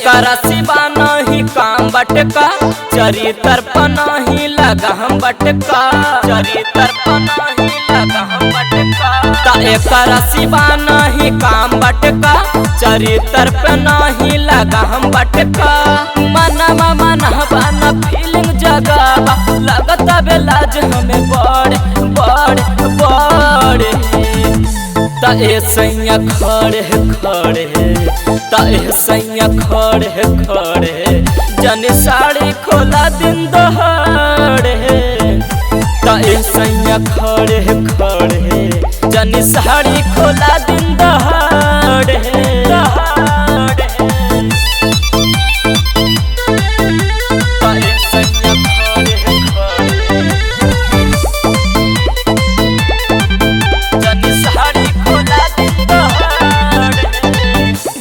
एकरा सिवा नहीं काम बटका चरित्र पर नहीं लगा हम बटका चरित्र पर नहीं लगा हम बटका ता एकरा सिवा नहीं काम बटका चरित्र पे नहीं लगा हम बटका मनवा मनहबा न फीलिंग जगावा लगता बेलाज हमें बड़े बड़े बड़े ता ए सैया खड़े खड़े ता ए सैया खड़े खड़े जन साड़ी खोला दिन दहाड़े ता ए सैया खड़े खड़े जन साड़ी खोला दिन दहाड़े दहाड़े ता ए सैया खड़े खड़े जन साड़ी खोला दिन दहाड़े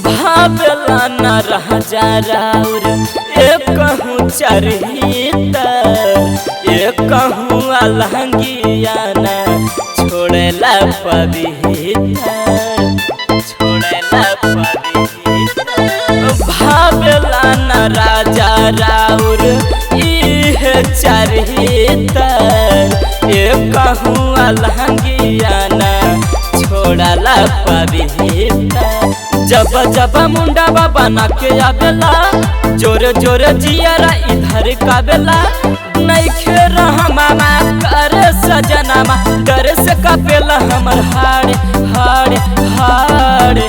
भावेला न रह जा राउर एक कहूँ चरहिता एक कहूँ अलहंगिया न छोड़ेला पविता छोड़ेला पविता भावेला न राजा राउर इह चरहिता एक कहूँ अलहंगिया न छोड़ला पविता जब जब मुंडा बना के आवेला जोरे जोरे जियारा इधर कावेला नहीं खेर मामा कर सजनामा डर से कपेला हमर हाड़े हाड़े हाड़े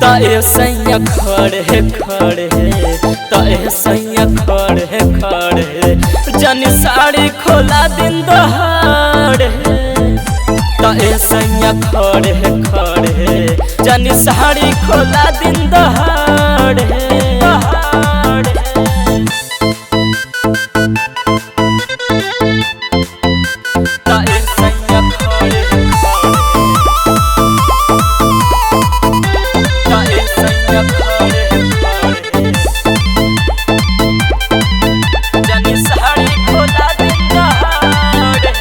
ता ए सैया खड़े खड़े ता ए सैया खड़े खड़े जन साड़ी खोला दिन दहाड़े ता ए सैया खड़े खड़े जन साड़ी खोला दिन दहाड़े दहाड़े ता ए सैया खड़े खड़े ता ए सैया खड़े खड़े जन साड़ी खोला दिन दहाड़े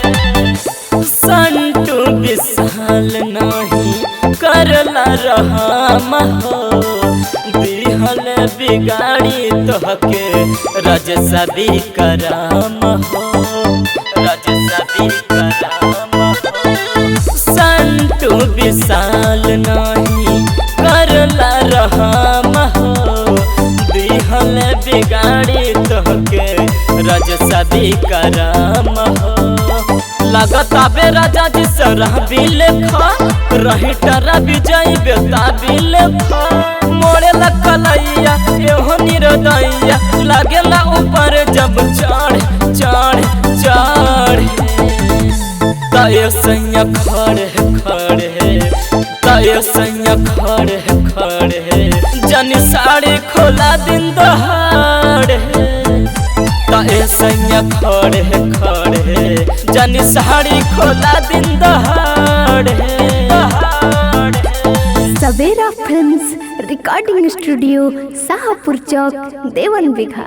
संटू विशाल नहीं करला रहम हो दिहल बिगाड़ी तोहके रजसा भी कराम हो रजसा भी कराम हो संटू विशाल नहीं करला रहम हो दिहल बिगाड़ी तोहके रजसा भी कराम हो लगता बे राजा जी सरह भी लेखा रही टरा विजय बेता भी लेखा मोड़े लकलैया एहो निरदैया लगेला ऊपर जब चढ़ चढ़ चढ़ ता ए सैया खड़े खड़े ता ए सैया खड़े खड़े जन साड़ी खोला दिन दहाड़े ता ए सैया खड़े खड़े जन साड़ी खोला दिन दहाड़े दहाड़े। सवेरा फिल्म्स रिकॉर्डिंग स्टूडियो शाहपुर चौक देवन बिघा।